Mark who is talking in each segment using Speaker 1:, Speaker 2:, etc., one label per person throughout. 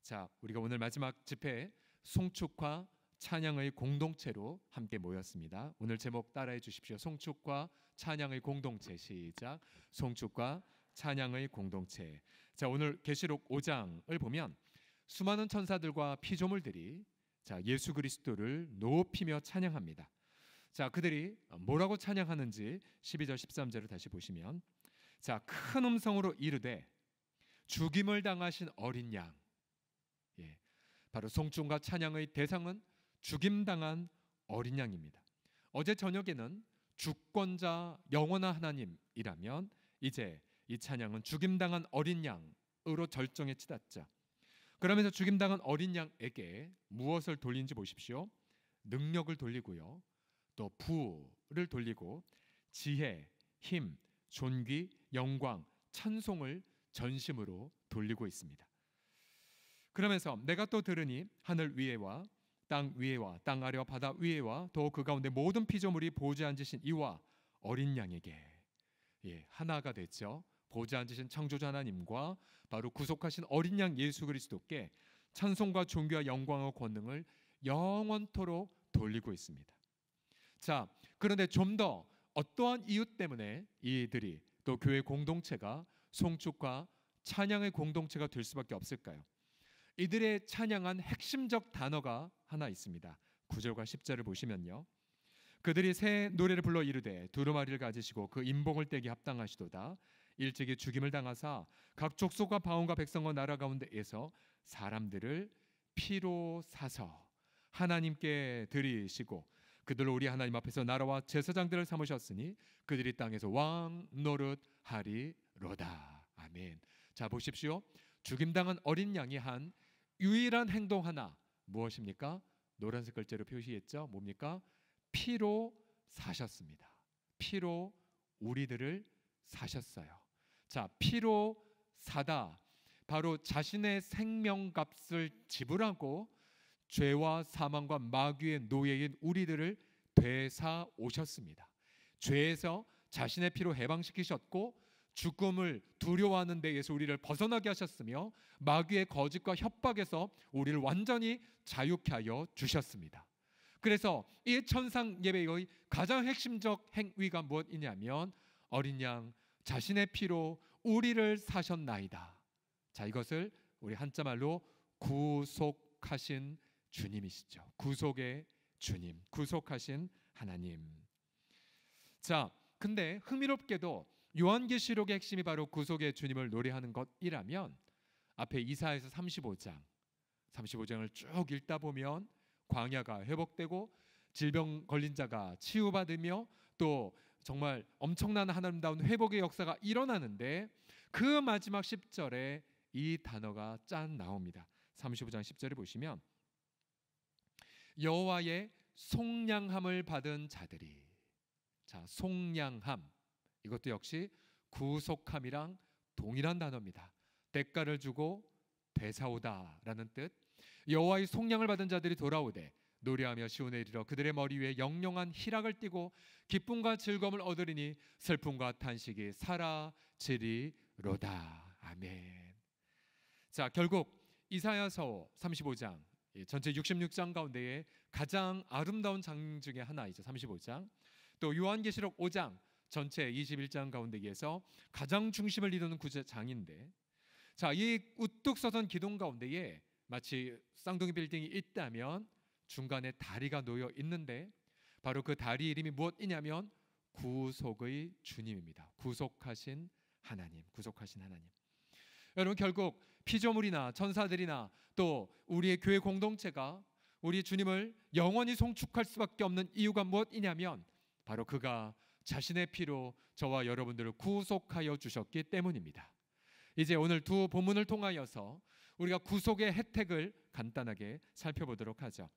Speaker 1: 자, 우리가 오늘 마지막 집회 송축과 찬양의 공동체로 함께 모였습니다. 오늘 제목 따라해 주십시오. 송축과 찬양의 공동체. 시작. 송축과 찬양의 공동체. 자, 오늘 계시록 5장을 보면 수많은 천사들과 피조물들이 예수 그리스도를 높이며 찬양합니다. 자, 그들이 뭐라고 찬양하는지 12절 13절을 다시 보시면, 자, 큰 음성으로 이르되 죽임을 당하신 어린 양. 바로 송축과 찬양의 대상은 죽임당한 어린 양입니다. 어제 저녁에는 주권자 영원한 하나님이라면 이제 이 찬양은 죽임당한 어린 양으로 절정에 치닫자. 그러면서 죽임당한 어린 양에게 무엇을 돌린지 보십시오. 능력을 돌리고요, 또 부를 돌리고 지혜, 힘, 존귀, 영광, 찬송을 전심으로 돌리고 있습니다. 그러면서 내가 또 들으니 하늘 위에와 땅 위에와 땅 아래와 바다 위에와 또 그 가운데 모든 피조물이 보좌에 앉으신 이와 어린 양에게, 하나가 됐죠. 보좌에 앉으신 창조주 하나님과 바로 구속하신 어린 양 예수 그리스도께 찬송과 존귀와 영광과 권능을 영원토록 돌리고 있습니다. 자, 그런데 좀 더 어떠한 이유 때문에 이들이 또 교회 공동체가 송축과 찬양의 공동체가 될 수밖에 없을까요? 이들의 찬양한 핵심적 단어가 하나 있습니다. 9절과 10절을 보시면요, 그들이 새 노래를 불러 이르되 두루마리를 가지시고 그 인봉을 떼기 합당하시도다. 일찍이 죽임을 당하사 각 족속과 바온과 백성과 나라 가운데에서 사람들을 피로 사서 하나님께 드리시고 그들로 우리 하나님 앞에서 나라와 제사장들을 삼으셨으니 그들이 땅에서 왕 노릇하리로다. 아멘. 자, 보십시오. 죽임당한 어린 양이 한 유일한 행동 하나, 무엇입니까? 노란색 글자로 표시했죠. 뭡니까? 피로 사셨습니다. 피로 우리들을 사셨어요. 자, 피로 사다, 바로 자신의 생명값을 지불하고 죄와 사망과 마귀의 노예인 우리들을 되사 오셨습니다. 죄에서 자신의 피로 해방시키셨고 죽음을 두려워하는 데에서 우리를 벗어나게 하셨으며 마귀의 거짓과 협박에서 우리를 완전히 자유케 하여 주셨습니다. 그래서 이 천상 예배의 가장 핵심적 행위가 무엇이냐면 어린 양 자신의 피로 우리를 사셨나이다. 자, 이것을 우리 한자말로 구속하신 주님이시죠. 구속의 주님, 구속하신 하나님. 자, 근데 흥미롭게도 요한계시록의 핵심이 바로 구속의 주님을 노래하는 것이라면 앞에 이사야서 35장을 쭉 읽다 보면 광야가 회복되고 질병 걸린 자가 치유받으며 또 정말 엄청난 아름다운 회복의 역사가 일어나는데 그 마지막 10절에 이 단어가 짠 나옵니다. 35장 10절을 보시면 여호와의 속량함을 받은 자들이, 자, 속량함, 이것도 역시 구속함이랑 동일한 단어입니다. 대가를 주고 되사오다라는 뜻. 여호와의 속량을 받은 자들이 돌아오되 노래하며 시온에 이르러 그들의 머리 위에 영영한 희락을 띠고 기쁨과 즐거움을 얻으리니 슬픔과 탄식이 사라지리로다. 아멘. 자, 결국 이사야서 35장, 전체 66장 가운데에 가장 아름다운 장 중에 하나이죠. 35장. 또 요한계시록 5장 전체 21장 가운데에서 가장 중심을 이루는 구장인데, 자, 이 우뚝 서선 기둥 가운데에 마치 쌍둥이 빌딩이 있다면 중간에 다리가 놓여 있는데 바로 그 다리 이름이 무엇이냐면 구속의 주님입니다. 구속하신 하나님, 구속하신 하나님. 여러분, 결국 피조물이나 천사들이나 또 우리의 교회 공동체가 우리 주님을 영원히 송축할 수밖에 없는 이유가 무엇이냐면 바로 그가 자신의 피로 저와 여러분들을 구속하여 주셨기 때문입니다. 이제 오늘 두 본문을 통하여서 우리가 구속의 혜택을 간단하게 살펴보도록 하죠.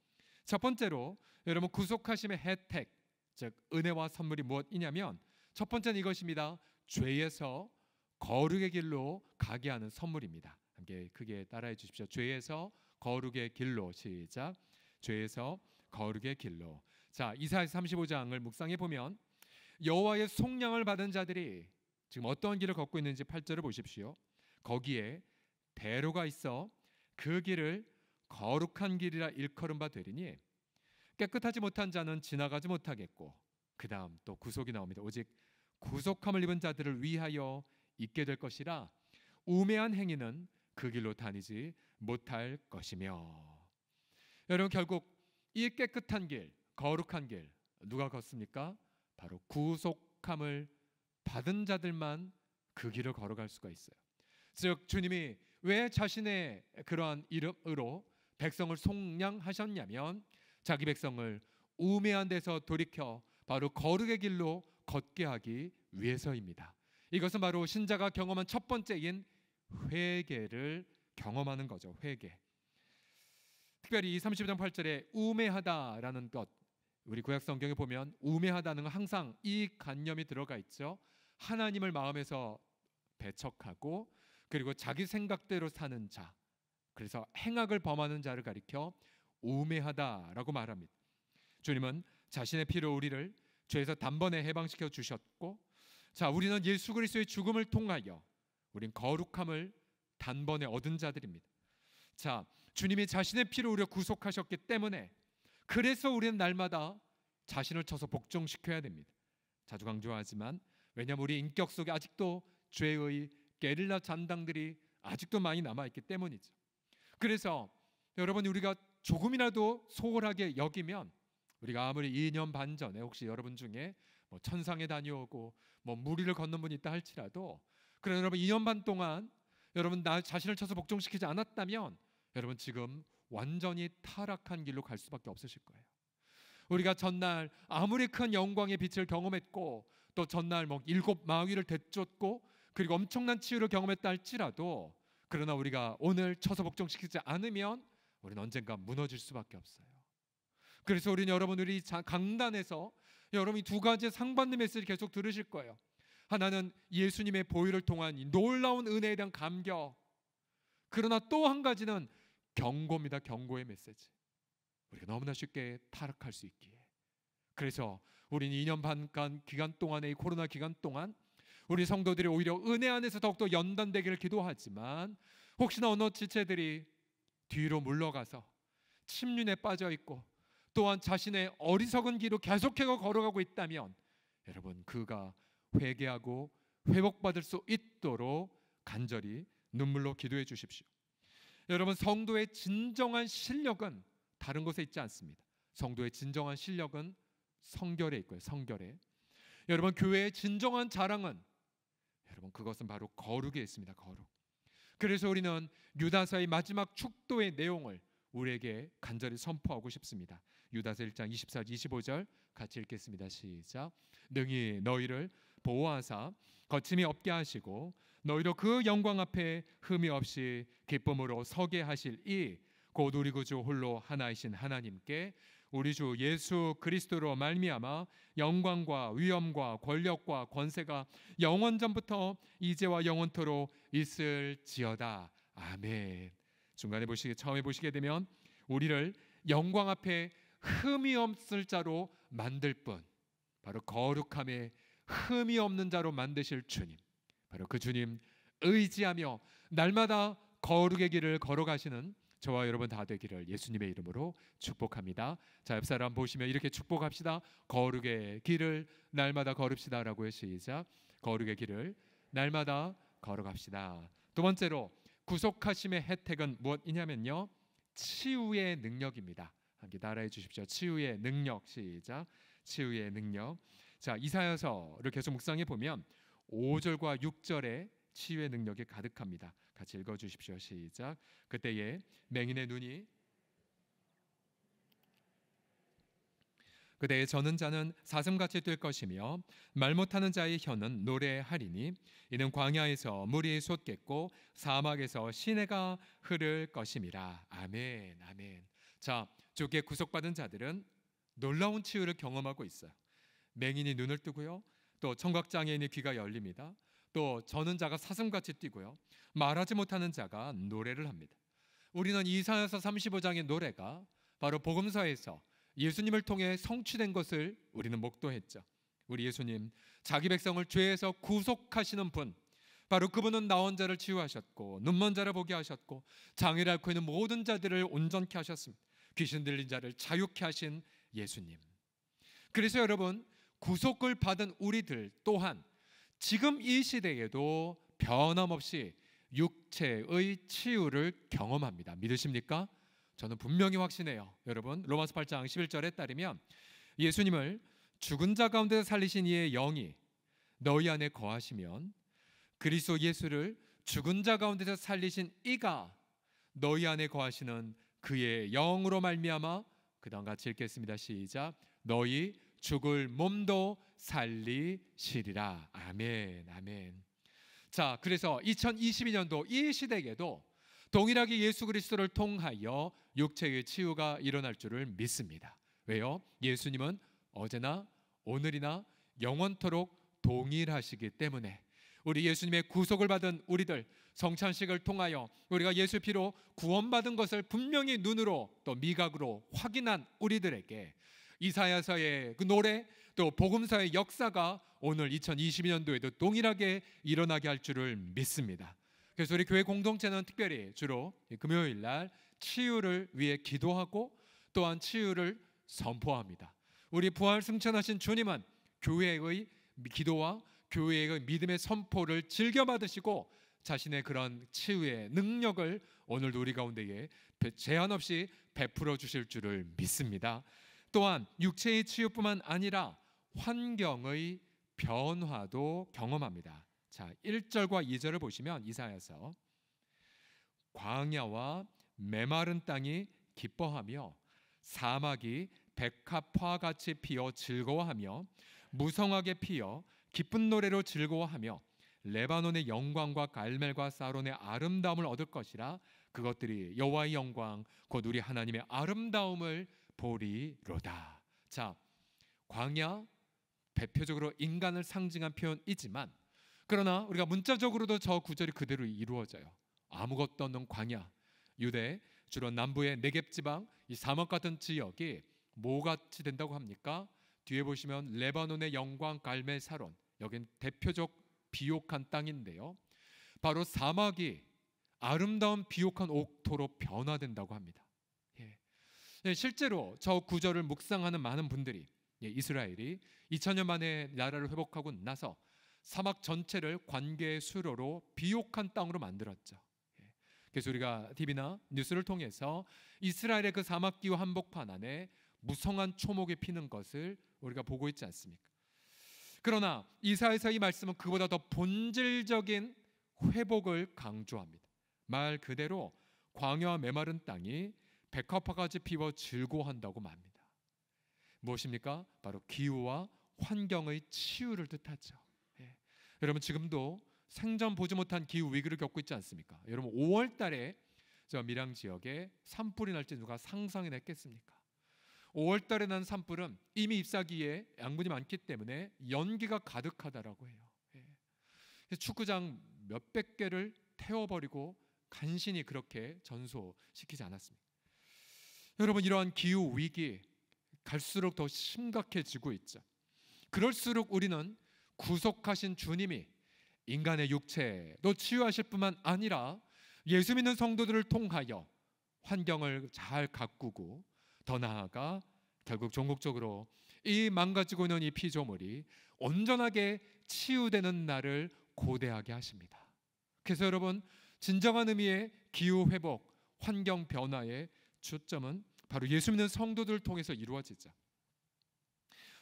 Speaker 1: 첫 번째로 여러분, 구속하심의 혜택, 즉 은혜와 선물이 무엇이냐면 첫 번째는 이것입니다. 죄에서 거룩의 길로 가게 하는 선물입니다. 함께 크게 따라해 주십시오. 죄에서 거룩의 길로. 시작. 죄에서 거룩의 길로. 자, 이사야서 35장을 묵상해 보면 여호와의 속량을 받은 자들이 지금 어떤 길을 걷고 있는지 8절을 보십시오. 거기에 대로가 있어 그 길을 거룩한 길이라 일컬은 바 되리니 깨끗하지 못한 자는 지나가지 못하겠고, 그 다음 또 구속이 나옵니다. 오직 구속함을 입은 자들을 위하여 있게 될 것이라 우매한 행위는 그 길로 다니지 못할 것이며. 여러분, 결국 이 깨끗한 길, 거룩한 길 누가 걷습니까? 바로 구속함을 받은 자들만 그 길을 걸어갈 수가 있어요. 즉 주님이 왜 자신의 그러한 이름으로 백성을 속량하셨냐면 자기 백성을 우매한 데서 돌이켜 바로 거룩의 길로 걷게 하기 위해서입니다. 이것은 바로 신자가 경험한 첫 번째인 회개를 경험하는 거죠. 회개. 특별히 이 30장 8절에 우매하다라는 것, 우리 구약 성경에 보면 우매하다는 건 항상 이 관념이 들어가 있죠. 하나님을 마음에서 배척하고 그리고 자기 생각대로 사는 자, 그래서 행악을 범하는 자를 가리켜 우매하다라고 말합니다. 주님은 자신의 피로 우리를 죄에서 단번에 해방시켜 주셨고, 자, 우리는 예수 그리스도의 죽음을 통하여 우린 거룩함을 단번에 얻은 자들입니다. 자, 주님이 자신의 피로 우리를 구속하셨기 때문에 그래서 우리는 날마다 자신을 쳐서 복종시켜야 됩니다. 자주 강조하지만 왜냐하면 우리 인격 속에 아직도 죄의 게릴라 잔당들이 아직도 많이 남아있기 때문이죠. 그래서 여러분, 우리가 조금이라도 소홀하게 여기면, 우리가 아무리 2년 반 전에 혹시 여러분 중에 뭐 천상에 다녀오고 뭐 무리를 건넌 분이 있다 할지라도, 그러나 여러분 2년 반 동안 여러분 나 자신을 쳐서 복종시키지 않았다면 여러분 지금 완전히 타락한 길로 갈 수밖에 없으실 거예요. 우리가 전날 아무리 큰 영광의 빛을 경험했고 또 전날 뭐 7 마귀를 대쫓고 그리고 엄청난 치유를 경험했다 할지라도, 그러나 우리가 오늘 쳐서 복종시키지 않으면 우리는 언젠가 무너질 수밖에 없어요. 그래서 우리는 여러분, 우리 강단에서 여러분이 두 가지의 상받는 메시지를 계속 들으실 거예요. 하나는 예수님의 보혈을 통한 이 놀라운 은혜에 대한 감격, 그러나 또 한 가지는 경고입니다. 경고의 메시지. 우리가 너무나 쉽게 타락할 수 있기에. 그래서 우리는 2년 반 기간 동안의 이 코로나 기간 동안 우리 성도들이 오히려 은혜 안에서 더욱더 연단되기를 기도하지만, 혹시나 어느 지체들이 뒤로 물러가서 침륜에 빠져 있고 또한 자신의 어리석은 길로 계속해서 걸어가고 있다면 여러분, 그가 회개하고 회복받을 수 있도록 간절히 눈물로 기도해 주십시오. 여러분, 성도의 진정한 실력은 다른 곳에 있지 않습니다. 성도의 진정한 실력은 성결에 있고요. 성결에. 여러분, 교회의 진정한 자랑은 여러분 그것은 바로 거룩에 있습니다. 거룩. 그래서 우리는 유다서의 마지막 축도의 내용을 우리에게 간절히 선포하고 싶습니다. 유다서 1장 24, 25절 같이 읽겠습니다. 시작. 능히 너희를 보호하사 거침이 없게 하시고 너희로 그 영광 앞에 흠이 없이 기쁨으로 서게 하실 이 곧 우리 구주 홀로 하나이신 하나님께 우리 주 예수 그리스도로 말미암아 영광과 위엄과 권력과 권세가 영원전부터 이제와 영원토록 있을지어다. 아멘. 중간에 처음에 보시게 되면 우리를 영광 앞에 흠이 없을 자로 만들 뿐, 바로 거룩함에 흠이 없는 자로 만드실 주님, 바로 그 주님 의지하며 날마다 거룩의 길을 걸어가시는 저와 여러분 다 되기를 예수님의 이름으로 축복합니다. 자, 옆 사람 보시면 이렇게 축복합시다. 거룩의 길을 날마다 걸읍시다라고요. 시작. 거룩의 길을 날마다 걸어갑시다. 두 번째로 구속하심의 혜택은 무엇이냐면요, 치유의 능력입니다. 함께 따라해 주십시오. 치유의 능력. 시작. 치유의 능력. 자, 이사야서를 계속 묵상해 보면 5절과 6절에 치유의 능력이 가득합니다. 같이 읽어 주십시오. 시작. 그때에 맹인의 눈이, 그때에 저는 자는 사슴같이 뛸 것이며 말 못하는 자의 혀는 노래하리니 이는 광야에서 물이 솟겠고 사막에서 시내가 흐를 것임이라. 아멘. 아멘. 자, 주께 구속받은 자들은 놀라운 치유를 경험하고 있어요. 맹인이 눈을 뜨고요, 또 청각장애인의 귀가 열립니다. 또 저는 자가 사슴같이 뛰고요, 말하지 못하는 자가 노래를 합니다. 우리는 이사야서 35장의 노래가 바로 복음서에서 예수님을 통해 성취된 것을 우리는 목도했죠. 우리 예수님, 자기 백성을 죄에서 구속하시는 분, 바로 그분은 나온 자를 치유하셨고 눈먼 자를 보게 하셨고 장애를 앓고 있는 모든 자들을 온전케 하셨습니다. 귀신 들린 자를 자유케 하신 예수님. 그래서 여러분, 구속을 받은 우리들 또한 지금 이 시대에도 변함없이 육체의 치유를 경험합니다. 믿으십니까? 저는 분명히 확신해요. 여러분, 로마서 8장 11절에 따르면 예수님을 죽은 자 가운데 살리신 이의 영이 너희 안에 거하시면 그리스도 예수를 죽은 자 가운데서 살리신 이가 너희 안에 거하시는 그의 영으로 말미암아, 그 다음 같이 읽겠습니다. 시작. 너희 죽을 몸도 살리시리라. 아멘, 아멘. 자, 그래서 2022년도 이 시대에도 동일하게 예수 그리스도를 통하여 육체의 치유가 일어날 줄을 믿습니다. 왜요? 예수님은 어제나 오늘이나 영원토록 동일하시기 때문에 우리 예수님의 구속을 받은 우리들, 성찬식을 통하여 우리가 예수 피로 구원받은 것을 분명히 눈으로 또 미각으로 확인한 우리들에게 이사야서의 그 노래, 또 복음서의 역사가 오늘 2022년도에도 동일하게 일어나게 할 줄을 믿습니다. 그래서 우리 교회 공동체는 특별히 주로 금요일 날 치유를 위해 기도하고 또한 치유를 선포합니다. 우리 부활 승천하신 주님은 교회의 기도와 교회의 믿음의 선포를 즐겨 받으시고 자신의 그런 치유의 능력을 오늘도 우리 가운데에 제한 없이 베풀어 주실 줄을 믿습니다. 또한 육체의 치유뿐만 아니라 환경의 변화도 경험합니다. 자, 1절과 2절을 보시면 이사야서 광야와 메마른 땅이 기뻐하며 사막이 백합화같이 피어 즐거워하며 무성하게 피어 기쁜 노래로 즐거워하며 레바논의 영광과 갈멜과 사론의 아름다움을 얻을 것이라. 그것들이 여호와의 영광 곧 우리 하나님의 아름다움을 보리로다. 자, 광야 대표적으로 인간을 상징한 표현이지만 그러나 우리가 문자적으로도 저 구절이 그대로 이루어져요. 아무것도 없는 광야, 유대 주로 남부의 네겝 지방, 이 사막 같은 지역이 뭐같이 된다고 합니까? 뒤에 보시면 레바논의 영광, 갈멜, 사론, 여긴 대표적 비옥한 땅인데요, 바로 사막이 아름다운 비옥한 옥토로 변화된다고 합니다. 실제로 저 구절을 묵상하는 많은 분들이 이스라엘이 2000년 만에 나라를 회복하고 나서 사막 전체를 관계의 수로로 비옥한 땅으로 만들었죠. 그래서 우리가 TV나 뉴스를 통해서 이스라엘의 그 사막 기후 한복판 안에 무성한 초목이 피는 것을 우리가 보고 있지 않습니까? 그러나 이사야서 이 말씀은 그보다 더 본질적인 회복을 강조합니다. 말 그대로 광야와 메마른 땅이 백합화같이 피워 즐거워한다고 말합니다. 무엇입니까? 바로 기후와 환경의 치유를 뜻하죠. 여러분, 지금도 생전 보지 못한 기후 위기를 겪고 있지 않습니까? 여러분, 5월 달에 저 밀양 지역에 산불이 날지 누가 상상이나 했겠습니까? 5월 달에 난 산불은 이미 잎사귀에 양분이 많기 때문에 연기가 가득하다라고 해요. 그래서 축구장 몇백 개를 태워버리고 간신히 그렇게 전소시키지 않았습니까? 여러분, 이러한 기후 위기 갈수록 더 심각해지고 있죠. 그럴수록 우리는 구속하신 주님이 인간의 육체도 치유하실 뿐만 아니라 예수 믿는 성도들을 통하여 환경을 잘 가꾸고 더 나아가 결국 종국적으로 이 망가지고 있는 이 피조물이 온전하게 치유되는 날을 고대하게 하십니다. 그래서 여러분, 진정한 의미의 기후 회복, 환경 변화의 초점은 바로 예수 믿는 성도들을 통해서 이루어지죠.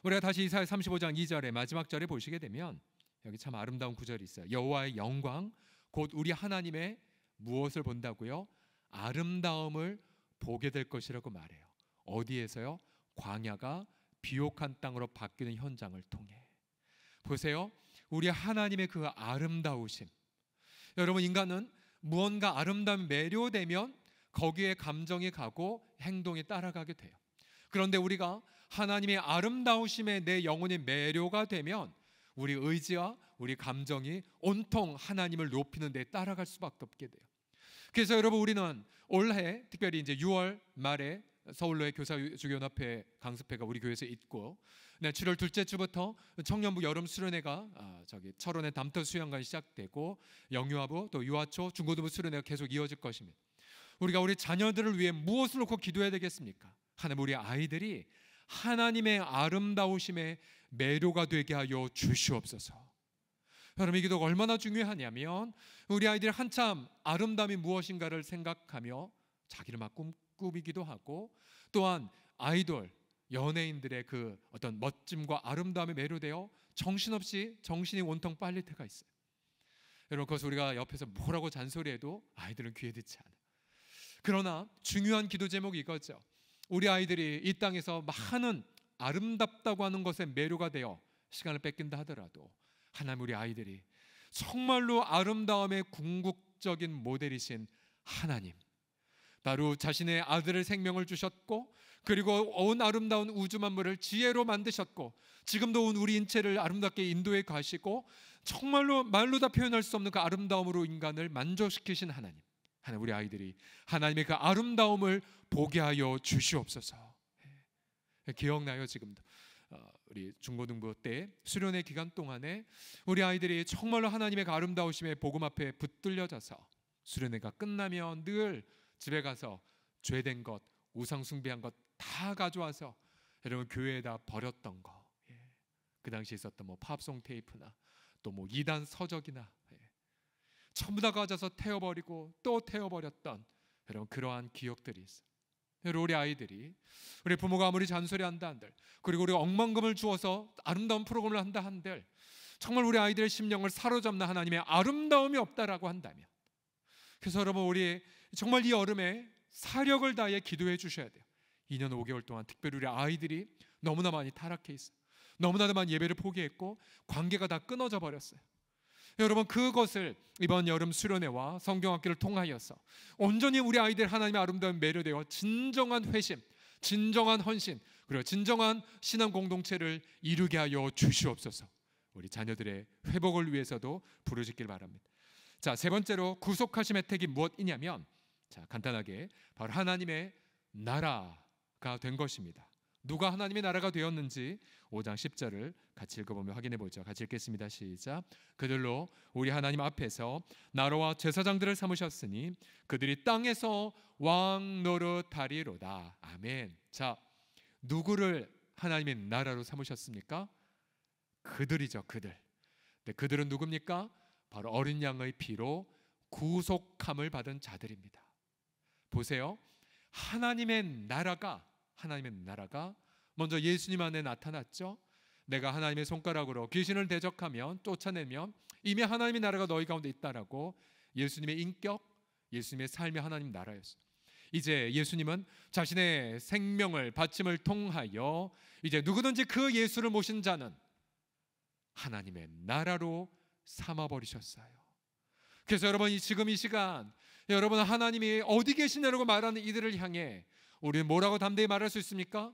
Speaker 1: 우리가 다시 이사야 35장 2절의 마지막 절에 보시게 되면 여기 참 아름다운 구절이 있어요. 여호와의 영광 곧 우리 하나님의 무엇을 본다고요? 아름다움을 보게 될 것이라고 말해요. 어디에서요? 광야가 비옥한 땅으로 바뀌는 현장을 통해. 보세요, 우리 하나님의 그 아름다우심. 여러분, 인간은 무언가 아름다움이 매료되면 거기에 감정이 가고 행동이 따라가게 돼요. 그런데 우리가 하나님의 아름다우심에 내 영혼이 매료가 되면 우리 의지와 우리 감정이 온통 하나님을 높이는 데 따라갈 수밖에 없게 돼요. 그래서 여러분, 우리는 올해 특별히 이제 6월 말에 서울로의 교사주교연합회 강습회가 우리 교회에서 있고, 7월 둘째 주부터 청년부 여름 수련회가 철원의 담터 수양관이 시작되고, 영유아부 또 유아초 중고등부 수련회가 계속 이어질 것입니다. 우리가 우리 자녀들을 위해 무엇을 놓고 기도해야 되겠습니까? 하나님, 우리 아이들이 하나님의 아름다우심에 매료가 되게 하여 주시옵소서. 여러분, 이 기도가 얼마나 중요하냐면 우리 아이들이 한참 아름다움이 무엇인가를 생각하며 자기를 막 꿈꾸기도 하고, 또한 아이돌, 연예인들의 그 어떤 멋짐과 아름다움에 매료되어 정신없이 정신이 온통 빨릴 때가 있어요. 여러분, 그것을 우리가 옆에서 뭐라고 잔소리해도 아이들은 귀에 듣지 않아요. 그러나 중요한 기도 제목이 이거죠. 우리 아이들이 이 땅에서 많은 아름답다고 하는 것에 매료가 되어 시간을 뺏긴다 하더라도 하나님, 우리 아이들이 정말로 아름다움의 궁극적인 모델이신 하나님, 바로 자신의 아들의 생명을 주셨고, 그리고 온 아름다운 우주 만물을 지혜로 만드셨고, 지금도 온 우리 인체를 아름답게 인도해 가시고, 정말로 말로 다 표현할 수 없는 그 아름다움으로 인간을 만족시키신 하나님, 우리 아이들이 하나님의 그 아름다움을 보게 하여 주시옵소서. 기억나요? 지금도 우리 중고등부 때 수련회 기간 동안에 우리 아이들이 정말로 하나님의 그 아름다우심의 복음 앞에 붙들려져서 수련회가 끝나면 늘 집에 가서 죄된 것, 우상 숭배한 것 다 가져와서 여러분 교회에다 버렸던 거, 그 당시에 있었던 뭐 팝송 테이프나 또 뭐 이단 서적이나 전부 다 가져서 태워버리고 또 태워버렸던 여러분 그러한 기억들이 있어요. 여러분, 우리 아이들이 우리 부모가 아무리 잔소리한다 한들, 그리고 우리가 억만금을 주어서 아름다운 프로그램을 한다 한들, 정말 우리 아이들의 심령을 사로잡는 하나님의 아름다움이 없다라고 한다면, 그래서 여러분, 우리 정말 이 여름에 사력을 다해 기도해 주셔야 돼요. 2년 5개월 동안 특별히 우리 아이들이 너무나 많이 타락해 있어요. 너무나도 많이 예배를 포기했고 관계가 다 끊어져 버렸어요. 여러분, 그것을 이번 여름 수련회와 성경학교를 통하여서 온전히 우리 아이들 하나님의 아름다운 매료되어 진정한 회심, 진정한 헌신, 그리고 진정한 신앙 공동체를 이루게 하여 주시옵소서. 우리 자녀들의 회복을 위해서도 부르짖길 바랍니다. 자, 세 번째로 구속하심 혜택이 무엇이냐면, 간단하게 바로 하나님의 나라가 된 것입니다. 누가 하나님의 나라가 되었는지 5장 10절을 같이 읽어보며 확인해 보죠. 같이 읽겠습니다. 시작. 그들로 우리 하나님 앞에서 나라와 제사장들을 삼으셨으니 그들이 땅에서 왕 노릇하리로다. 아멘. 자, 누구를 하나님의 나라로 삼으셨습니까? 그들이죠. 그들. 네, 그들은 누굽니까? 바로 어린 양의 피로 구속함을 받은 자들입니다. 보세요. 하나님의 나라가 먼저 예수님 안에 나타났죠. 내가 하나님의 손가락으로 귀신을 대적하면, 쫓아내면 이미 하나님의 나라가 너희 가운데 있다라고 예수님의 인격, 예수님의 삶이 하나님 나라였어요. 이제 예수님은 자신의 생명을 바침을 통하여 이제 누구든지 그 예수를 모신 자는 하나님의 나라로 삼아버리셨어요. 그래서 여러분, 지금 이 시간 여러분, 하나님이 어디 계시냐고 말하는 이들을 향해 우리는 뭐라고 담대히 말할 수 있습니까?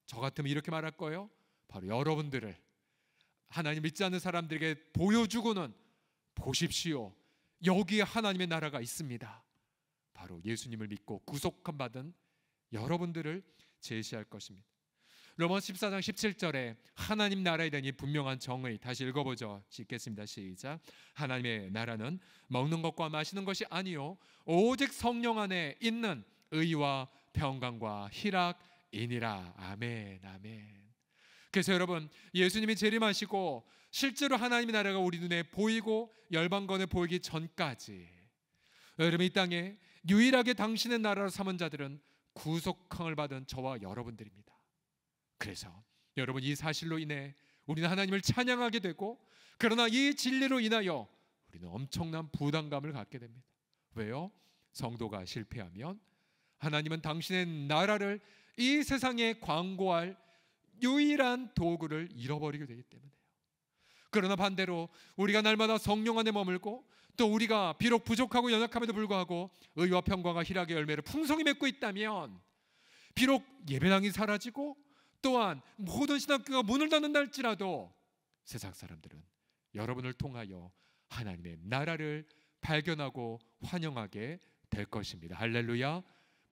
Speaker 1: 저 같으면 이렇게 말할 거예요. 바로 여러분들을 하나님 믿지 않는 사람들에게 보여주고는, 보십시오, 여기에 하나님의 나라가 있습니다. 바로 예수님을 믿고 구속함 받은 여러분들을 제시할 것입니다. 로마서 14장 17절에 하나님 나라에 대한 이 분명한 정의 다시 읽어보죠. 읽겠습니다. 시작. 하나님의 나라는 먹는 것과 마시는 것이 아니요 오직 성령 안에 있는 의와 평강과 희락이니라. 아멘. 아멘. 그래서 여러분, 예수님이 재림하시고 실제로 하나님의 나라가 우리 눈에 보이고 열방권에 보이기 전까지 여러분, 이 땅에 유일하게 당신의 나라로 삼은 자들은 구속함을 받은 저와 여러분들입니다. 그래서 여러분, 이 사실로 인해 우리는 하나님을 찬양하게 되고, 그러나 이 진리로 인하여 우리는 엄청난 부담감을 갖게 됩니다. 왜요? 성도가 실패하면 하나님은 당신의 나라를 이 세상에 광고할 유일한 도구를 잃어버리게 되기 때문에요. 그러나 반대로 우리가 날마다 성령 안에 머물고, 또 우리가 비록 부족하고 연약함에도 불구하고 의와 평강과 희락의 열매를 풍성히 맺고 있다면, 비록 예배당이 사라지고 또한 모든 신학교가 문을 닫는다 할지라도 세상 사람들은 여러분을 통하여 하나님의 나라를 발견하고 환영하게 될 것입니다. 할렐루야.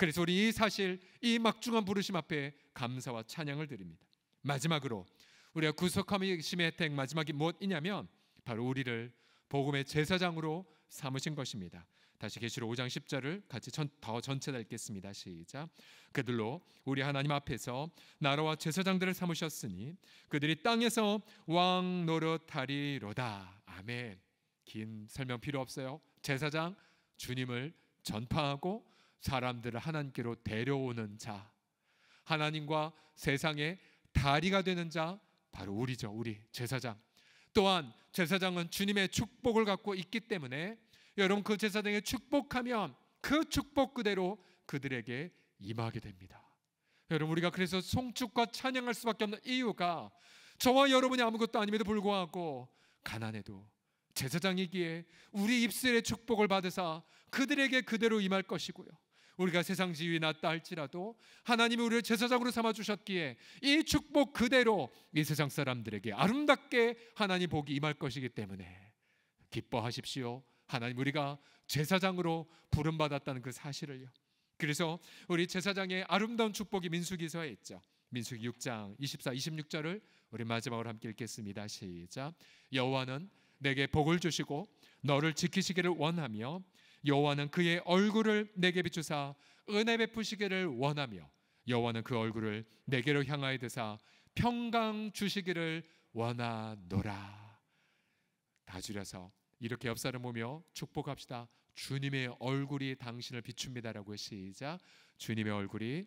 Speaker 1: 그래서 우리 이 사실, 이 막중한 부르심 앞에 감사와 찬양을 드립니다. 마지막으로 우리가 구속함의 혜택 마지막이 무엇이냐면 바로 우리를 복음의 제사장으로 삼으신 것입니다. 다시 계시록 5장 10절을 같이 더 전체 다 읽겠습니다. 시작. 그들로 우리 하나님 앞에서 나라와 제사장들을 삼으셨으니 그들이 땅에서 왕 노릇하리로다. 아멘. 긴 설명 필요 없어요. 제사장, 주님을 전파하고 사람들을 하나님께로 데려오는 자, 하나님과 세상의 다리가 되는 자, 바로 우리죠. 우리 제사장. 또한 제사장은 주님의 축복을 갖고 있기 때문에 여러분, 그 제사장의 축복하면 그 축복 그대로 그들에게 임하게 됩니다. 여러분, 우리가 그래서 송축과 찬양할 수밖에 없는 이유가 저와 여러분이 아무것도 아님에도 불구하고 가난해도 제사장이기에 우리 입술의 축복을 받으사 그들에게 그대로 임할 것이고요, 우리가 세상 지위에 낮다 할지라도 하나님이 우리를 제사장으로 삼아주셨기에 이 축복 그대로 이 세상 사람들에게 아름답게 하나님 복이 임할 것이기 때문에 기뻐하십시오. 하나님, 우리가 제사장으로 부름받았다는 그 사실을요. 그래서 우리 제사장의 아름다운 축복이 민수기서에 있죠. 민수기 6장 24, 26절을 우리 마지막으로 함께 읽겠습니다. 시작. 여호와는 내게 복을 주시고 너를 지키시기를 원하며 여호와는 그의 얼굴을 내게 비추사 은혜 베푸시기를 원하며 여호와는 그 얼굴을 내게로 향하여 드사 평강 주시기를 원하노라. 다 줄여서 이렇게 옆 사람 보며 축복합시다. 주님의 얼굴이 당신을 비춥니다라고. 시작. 주님의 얼굴이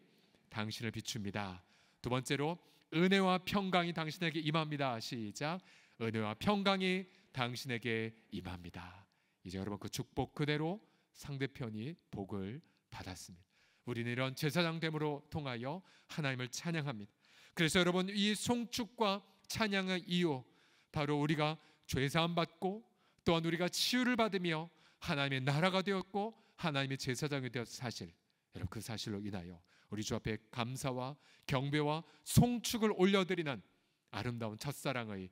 Speaker 1: 당신을 비춥니다. 두 번째로 은혜와 평강이 당신에게 임합니다. 시작. 은혜와 평강이 당신에게 임합니다. 이제 여러분, 그 축복 그대로 상대편이 복을 받았습니다. 우리는 이런 제사장됨으로 통하여 하나님을 찬양합니다. 그래서 여러분, 이 송축과 찬양의 이유, 바로 우리가 죄사함 받고 또한 우리가 치유를 받으며 하나님의 나라가 되었고 하나님의 제사장이 되었 사실, 여러분, 그 사실로 인하여 우리 주 앞에 감사와 경배와 송축을 올려드리는 아름다운 첫사랑의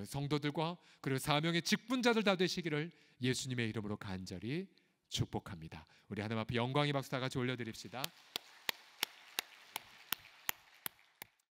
Speaker 1: 성도들과 그리고 사명의 직분자들 다 되시기를 예수님의 이름으로 간절히 축복합니다. 우리 하나님 앞에 영광의 박수 다 같이 올려드립시다.